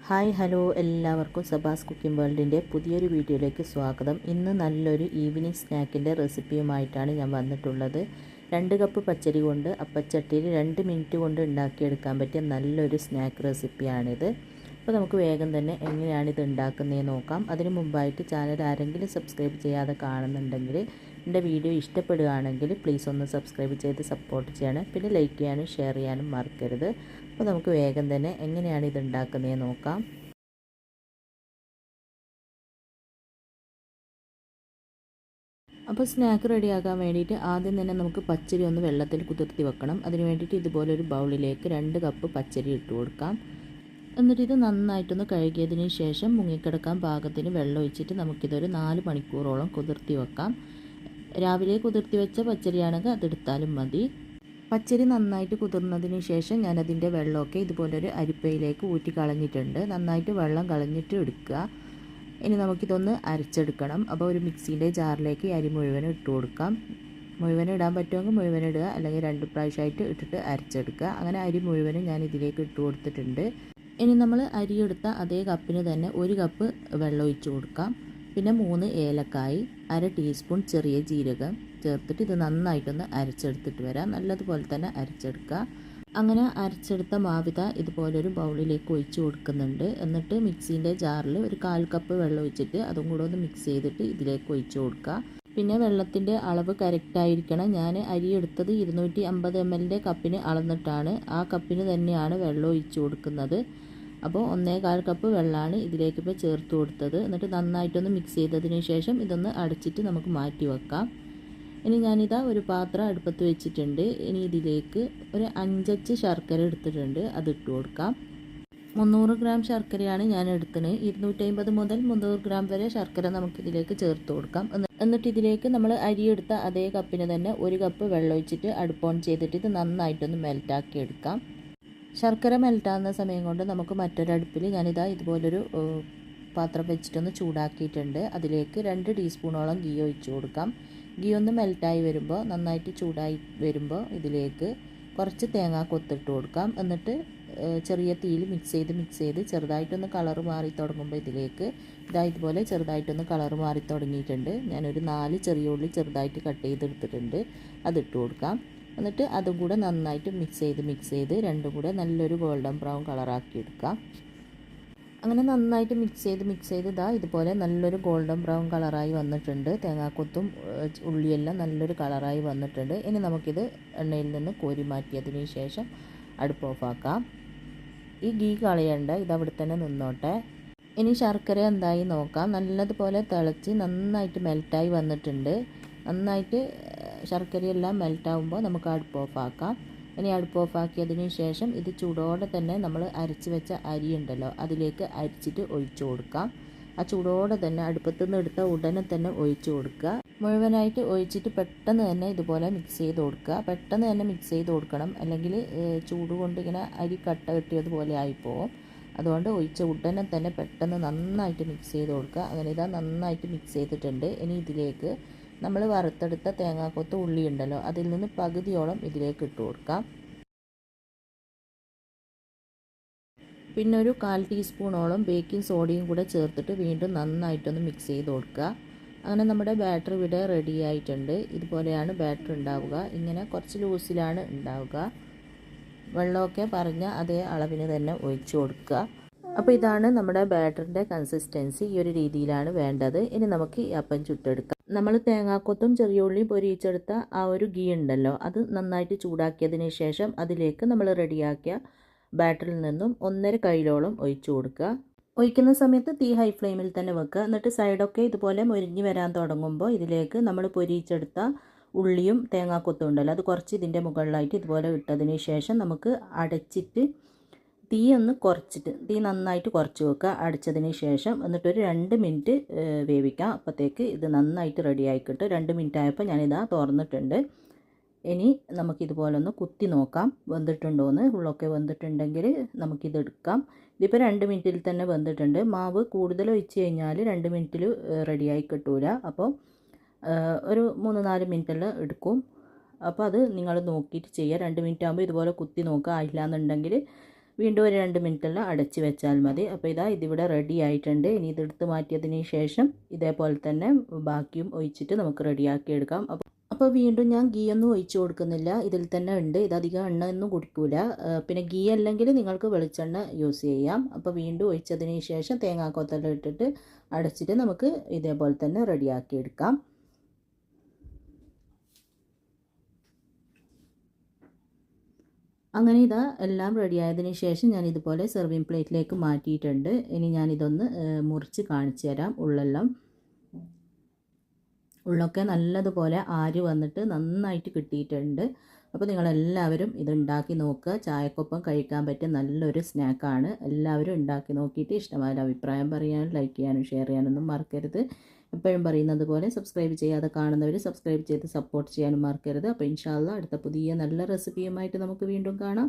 Hi hello എല്ലാവർക്കും Sabas cooking വേൾഡിൻ്റെ പുതിയൊരു വീഡിയോയിലേക്ക് സ്വാഗതം. ഇന്ന് നല്ലൊരു ഈവനിങ് സ്നാക്കിൻ്റെ റെസിപ്പിയുമായിട്ടാണ് ഞാൻ വന്നിട്ടുള്ളത്. 2 കപ്പ് പച്ചരി കൊണ്ട് അപ്പച്ചട്ടിയിൽ 2 മിനിറ്റ് കൊണ്ട് ഉണ്ടാക്കിയെടുക്കാൻ പറ്റിയ നല്ലൊരു സ്നാക്ക് റെസിപ്പിയാണിത്. അപ്പോൾ നമുക്ക് വേഗം തന്നെ എങ്ങനെയാണിത് ഉണ്ടാക്കുന്നതെന്ന് നോക്കാം. അതിന് മുമ്പായിട്ട് ചാനൽ ആരെങ്കിലും സബ്സ്ക്രൈബ് ചെയ്യാതെ കാണുന്നുണ്ടെങ്കിൽ എൻ്റെ വീഡിയോ ഇഷ്ടപ്പെടുകയാണെങ്കിൽ പ്ലീസ് ഒന്ന് സബ്സ്ക്രൈബ് ചെയ്ത് സപ്പോർട്ട് ചെയ്യണം. പിന്നെ ലൈക്ക് ചെയ്യാനും ഷെയർ ചെയ്യാനും മറക്കരുത്. അപ്പോൾ നമുക്ക് വേഗം തന്നെ എങ്ങനെയാണ് ഇത് ഉണ്ടാക്കുന്നതെന്ന് നോക്കാം. അപ്പോൾ സ്നാക്ക് റെഡിയാക്കാൻ വേണ്ടിയിട്ട് ആദ്യം തന്നെ നമുക്ക് പച്ചരി ഒന്ന് വെള്ളത്തിൽ കുതിർത്തി വെക്കണം. അതിന് വേണ്ടിയിട്ട് ഇതുപോലൊരു ബൗളിലേക്ക് 2 കപ്പ് പച്ചരി ഇട്ട് കൊടുക്കാം. എന്നിട്ട് ഇത് നന്നായിട്ടൊന്ന് കഴുകിയതിന് ശേഷം മുങ്ങിക്കിടക്കാൻ പാകത്തിന് വെള്ളം ഒഴിച്ചിട്ട് നമുക്കിതൊരു 4 മണിക്കൂറോളം കുതിർത്തി വെക്കാം. രാവിലെ കുതിർത്തി വെച്ച പച്ചരിയാണെങ്കിൽ അതെടുത്താലും മതി. പച്ചരി നന്നായിട്ട് കുതിർന്നതിന് ശേഷം ഞാനതിൻ്റെ വെള്ളമൊക്കെ ഇതുപോലൊരു അരിപ്പയിലേക്ക് ഊറ്റി കളഞ്ഞിട്ടുണ്ട്. നന്നായിട്ട് വെള്ളം കളഞ്ഞിട്ട് എടുക്കുക. ഇനി നമുക്കിതൊന്ന് അരച്ചെടുക്കണം. അപ്പോൾ ഒരു മിക്സിൻ്റെ ജാറിലേക്ക് അരി മുഴുവനും ഇട്ട് കൊടുക്കാം. മുഴുവനും ഇടാൻ പറ്റുമെങ്കിൽ മുഴുവനും ഇടുക, അല്ലെങ്കിൽ 2 പ്രാവശ്യമായിട്ട് ഇട്ടിട്ട് അരച്ചെടുക്കുക. അങ്ങനെ അരി മുഴുവനും ഞാൻ ഇതിലേക്ക് ഇട്ട് കൊടുത്തിട്ടുണ്ട്. ഇനി നമ്മൾ അരി എടുത്ത അതേ കപ്പിന് തന്നെ 1 കപ്പ് വെള്ളം ഒഴിച്ച് കൊടുക്കാം. പിന്നെ 3 ഏലക്കായ്, 1/2 ടീസ്പൂൺ ചെറിയ ജീരകം ചേർത്തിട്ട് ഇത് നന്നായിട്ടൊന്ന് അരച്ചെടുത്തിട്ട് വരാം. നല്ലതുപോലെ തന്നെ അരച്ചെടുക്കുക. അങ്ങനെ അരച്ചെടുത്ത മാവിത ഇതുപോലൊരു ബൗളിലേക്ക് ഒഴിച്ച് കൊടുക്കുന്നുണ്ട്. എന്നിട്ട് മിക്സീൻ്റെ ജാറിൽ ഒരു 1/4 കപ്പ് വെള്ളം ഒഴിച്ചിട്ട് അതും കൂടെ ഒന്ന് മിക്സ് ചെയ്തിട്ട് ഇതിലേക്ക് ഒഴിച്ച് കൊടുക്കുക. പിന്നെ വെള്ളത്തിൻ്റെ അളവ് കറക്റ്റായിരിക്കണം. ഞാൻ അരി എടുത്തത് 250 ml കപ്പിന് അളന്നിട്ടാണ്. ആ കപ്പിന് തന്നെയാണ് വെള്ളം ഒഴിച്ച് കൊടുക്കുന്നത്. അപ്പോൾ 1/4 കപ്പ് വെള്ളമാണ് ഇതിലേക്ക് ഇപ്പോൾ ചേർത്ത് കൊടുത്തത്. എന്നിട്ട് നന്നായിട്ടൊന്ന് മിക്സ് ചെയ്തതിന് ശേഷം ഇതൊന്ന് അടച്ചിട്ട് നമുക്ക് മാറ്റി വെക്കാം. ഇനി ഞാനിതാ ഒരു പാത്രം അടുപ്പത്ത് വെച്ചിട്ടുണ്ട്. ഇനി ഇതിലേക്ക് ഒരു 5 ശർക്കര എടുത്തിട്ടുണ്ട്, അതിട്ട് കൊടുക്കാം. 300 ഗ്രാം ശർക്കരയാണ് ഞാൻ എടുത്തത്. 250 മുതൽ 300 ഗ്രാം വരെ ശർക്കര നമുക്കിതിലേക്ക് ചേർത്ത് കൊടുക്കാം. എന്നിട്ട് ഇതിലേക്ക് നമ്മൾ അരിയെടുത്ത അതേ കപ്പിന് തന്നെ 1 കപ്പ് വെള്ളം ഒഴിച്ചിട്ട് അടുപ്പ് ഓൺ ചെയ്തിട്ട് ഇത് നന്നായിട്ടൊന്ന് മെൽറ്റാക്കി എടുക്കാം. ശർക്കര മെൽറ്റാകുന്ന സമയം കൊണ്ട് നമുക്ക് മറ്റൊരടുപ്പിൽ ഞാനിതാ ഇതുപോലൊരു പാത്രം വെച്ചിട്ടൊന്ന് ചൂടാക്കിയിട്ടുണ്ട്. അതിലേക്ക് 2 ടീസ്പൂണോളം ഗീ ഒഴിച്ച് കൊടുക്കാം. ഗീ ഒന്ന് മെൽറ്റായി വരുമ്പോൾ, നന്നായിട്ട് ചൂടായി വരുമ്പോൾ ഇതിലേക്ക് കുറച്ച് തേങ്ങാ കൊത്തിട്ട് കൊടുക്കാം. എന്നിട്ട് ചെറിയ തീയിൽ മിക്സ് ചെയ്ത് ചെറുതായിട്ടൊന്ന് കളറ് മാറി തുടങ്ങുമ്പോൾ ഇതിലേക്ക് ഇതുപോലെ ചെറുതായിട്ടൊന്ന് കളറ് മാറി തുടങ്ങിയിട്ടുണ്ട്. ഞാനൊരു 4 ചെറിയ ഉള്ളി ചെറുതായിട്ട് കട്ട് ചെയ്തെടുത്തിട്ടുണ്ട്, അതിട്ട് കൊടുക്കാം. എന്നിട്ട് അതും കൂടെ നന്നായിട്ട് മിക്സ് ചെയ്ത് രണ്ടും കൂടെ നല്ലൊരു ഗോൾഡൻ ബ്രൗൺ കളറാക്കി എടുക്കാം. അങ്ങനെ നന്നായിട്ട് മിക്സ് ചെയ്ത് ഇതുപോലെ നല്ലൊരു ഗോൾഡൻ ബ്രൗൺ കളറായി വന്നിട്ടുണ്ട്. തേങ്ങാക്കൊത്തും ഉള്ളിയെല്ലാം നല്ലൊരു കളറായി വന്നിട്ടുണ്ട്. ഇനി നമുക്കിത് എണ്ണയിൽ നിന്ന് കോരി മാറ്റിയതിന് ശേഷം അടുപ്പ് ഓഫാക്കാം. ഈ ഗീ കളയണ്ട, ഇതവിടെ തന്നെ നിന്നോട്ടെ. ഇനി ശർക്കര എന്തായി നോക്കാം. നല്ലതുപോലെ തിളച്ച് നന്നായിട്ട് മെൽറ്റായി വന്നിട്ടുണ്ട്. നന്നായിട്ട് ശർക്കരയെല്ലാം മെൽറ്റാവുമ്പോൾ നമുക്ക് അടുപ്പ് ഓഫാക്കാം. ഇനി അടുപ്പ് ഓഫാക്കിയതിന് ശേഷം ഇത് ചൂടോടെ തന്നെ നമ്മൾ അരച്ച് വെച്ച അരി ഉണ്ടല്ലോ അതിലേക്ക് അരിച്ചിട്ട് ഒഴിച്ചു കൊടുക്കാം. ആ ചൂടോടെ തന്നെ അടുപ്പത്തുനിന്ന് എടുത്ത ഉടനെ തന്നെ ഒഴിച്ചു കൊടുക്കുക. മുഴുവനായിട്ട് ഒഴിച്ചിട്ട് പെട്ടെന്ന് തന്നെ ഇതുപോലെ മിക്സ് ചെയ്ത് കൊടുക്കുക. പെട്ടെന്ന് തന്നെ മിക്സ് ചെയ്ത് കൊടുക്കണം, അല്ലെങ്കിൽ ചൂട് കൊണ്ട് ഇങ്ങനെ അരി കട്ട കെട്ടിയതുപോലെ ആയിപ്പോവും. അതുകൊണ്ട് ഒഴിച്ച ഉടനെ തന്നെ പെട്ടെന്ന് നന്നായിട്ട് മിക്സ് ചെയ്ത് കൊടുക്കുക. അങ്ങനെ ഇതാ നന്നായിട്ട് മിക്സ് ചെയ്തിട്ടുണ്ട്. ഇനി ഇതിലേക്ക് നമ്മൾ വറുത്തെടുത്ത തേങ്ങാക്കൊത്ത് ഉള്ളി ഉണ്ടല്ലോ അതിൽ നിന്ന് പകുതിയോളം ഇതിലേക്ക് ഇട്ട് കൊടുക്കാം. പിന്നെ ഒരു 1/4 ടീസ്പൂണോളം ബേക്കിംഗ് സോഡയും കൂടെ ചേർത്തിട്ട് വീണ്ടും നന്നായിട്ടൊന്ന് മിക്സ് ചെയ്ത് കൊടുക്കുക. അങ്ങനെ നമ്മുടെ ബാറ്റർ ഇവിടെ റെഡി ആയിട്ടുണ്ട്. ഇതുപോലെയാണ് ബാറ്റർ ഉണ്ടാവുക. ഇങ്ങനെ കുറച്ച് ലൂസിലാണ് ഉണ്ടാവുക. വെള്ളമൊക്കെ പറഞ്ഞ അതേ അളവിന് തന്നെ ഒഴിച്ചു കൊടുക്കുക. അപ്പോൾ ഇതാണ് നമ്മുടെ ബാറ്ററിൻ്റെ കൺസിസ്റ്റൻസി. ഈ ഒരു രീതിയിലാണ് വേണ്ടത്. ഇനി നമുക്ക് ഈ അപ്പം ചുട്ടെടുക്കാം. നമ്മൾ തേങ്ങാക്കൊത്തും ചെറിയ ഉള്ളിയും പൊരിച്ചെടുത്ത ആ ഒരു ഗീ ഉണ്ടല്ലോ അത് നന്നായിട്ട് ചൂടാക്കിയതിന് ശേഷം അതിലേക്ക് നമ്മൾ റെഡിയാക്കിയ ബാറ്ററിൽ നിന്നും 1.5 കൈയിലോളം ഒഴിച്ചു കൊടുക്കുക. ഒഴിക്കുന്ന സമയത്ത് തീ ഹൈ ഫ്ലെയിമിൽ തന്നെ വെക്കുക. എന്നിട്ട് സൈഡൊക്കെ ഇതുപോലെ മൊരിഞ്ഞ് വരാൻ തുടങ്ങുമ്പോൾ ഇതിലേക്ക് നമ്മൾ പൊരിച്ചെടുത്ത ഉള്ളിയും തേങ്ങാക്കൊത്തും ഉണ്ടല്ലോ അത് കുറച്ച് ഇതിൻ്റെ മുകളിലായിട്ട് ഇതുപോലെ ഇട്ടതിന് ശേഷം നമുക്ക് അടച്ചിട്ട് തീ നന്നായിട്ട് കുറച്ച് വെക്കുക. അടച്ചതിന് ശേഷം എന്നിട്ടൊരു 2 മിനിറ്റ് വേവിക്കാം. അപ്പോഴത്തേക്ക് ഇത് നന്നായിട്ട് റെഡി ആയിക്കിട്ട് 2 മിനിറ്റ് ആയപ്പോൾ ഞാനിതാ തുറന്നിട്ടുണ്ട്. ഇനി നമുക്കിതുപോലെ ഒന്ന് കുത്തി നോക്കാം വെന്തിട്ടുണ്ടോയെന്ന്. ഉള്ളൊക്കെ വെന്തിട്ടുണ്ടെങ്കിൽ നമുക്കിതെടുക്കാം. ഇതിപ്പോൾ 2 മിനിറ്റിൽ തന്നെ വെന്തിട്ടുണ്ട്. മാവ് കൂടുതൽ ഒഴിച്ച് കഴിഞ്ഞാൽ 2 മിനിറ്റിൽ റെഡിയായി കിട്ടൂല. അപ്പോൾ ഒരു 3-4 മിനിറ്റെല്ലാം എടുക്കും. അപ്പോൾ അത് നിങ്ങൾ നോക്കിയിട്ട് ചെയ്യുക. 2 മിനിറ്റ് ആകുമ്പോൾ ഇതുപോലെ കുത്തി നോക്കുക. ആയില്ല എന്നുണ്ടെങ്കിൽ വീണ്ടും ഒരു 2 മിനിറ്റെല്ലാം അടച്ച് വെച്ചാൽ മതി. അപ്പോൾ ഇതാ ഇതിവിടെ റെഡി ആയിട്ടുണ്ട്. ഇനി ഇതെടുത്ത് മാറ്റിയതിന് ശേഷം ഇതേപോലെ തന്നെ ബാക്കിയും ഒഴിച്ചിട്ട് നമുക്ക് റെഡിയാക്കി എടുക്കാം. അപ്പോൾ വീണ്ടും ഞാൻ ഗീ ഒന്നും ഒഴിച്ച് കൊടുക്കുന്നില്ല, ഇതിൽ തന്നെ ഉണ്ട്. ഇതധികം എണ്ണ ഒന്നും കുടിക്കില്ല. പിന്നെ ഗീ അല്ലെങ്കിൽ നിങ്ങൾക്ക് വെളിച്ചെണ്ണ യൂസ് ചെയ്യാം. അപ്പോൾ വീണ്ടും ഒഴിച്ചതിന് ശേഷം തേങ്ങാക്കൊത്തെല്ലാം ഇട്ടിട്ട് അടച്ചിട്ട് നമുക്ക് ഇതേപോലെ തന്നെ റെഡിയാക്കി എടുക്കാം. അങ്ങനെ ഇതാ എല്ലാം റെഡിയായതിന് ശേഷം ഞാൻ ഇതുപോലെ സെർവിങ് പ്ലേറ്റിലേക്ക് മാറ്റിയിട്ടുണ്ട്. ഇനി ഞാനിതൊന്ന് മുറിച്ച് കാണിച്ചു തരാം. ഉള്ളൊക്കെ നല്ലതുപോലെ ആരി വന്നിട്ട് നന്നായിട്ട് കിട്ടിയിട്ടുണ്ട്. അപ്പോൾ നിങ്ങളെല്ലാവരും ഇത് ഉണ്ടാക്കി നോക്കുക. ചായക്കൊപ്പം കഴിക്കാൻ പറ്റിയ നല്ലൊരു സ്നാക്കാണ്. എല്ലാവരും ഉണ്ടാക്കി നോക്കിയിട്ട് ഇഷ്ടമായ അഭിപ്രായം പറയാനും ലൈക്ക് ചെയ്യാനും ഷെയർ ചെയ്യാനൊന്നും മറക്കരുത്. എപ്പോഴും പറയുന്നത് പോലെ സബ്സ്ക്രൈബ് ചെയ്യാതെ കാണുന്നവർ സബ്സ്ക്രൈബ് ചെയ്ത് സപ്പോർട്ട് ചെയ്യാനും മറക്കരുത്. അപ്പോൾ ഇൻഷാ അല്ലാഹ് അടുത്ത പുതിയ നല്ല റെസിപ്പിയുമായിട്ട് നമുക്ക് വീണ്ടും കാണാം.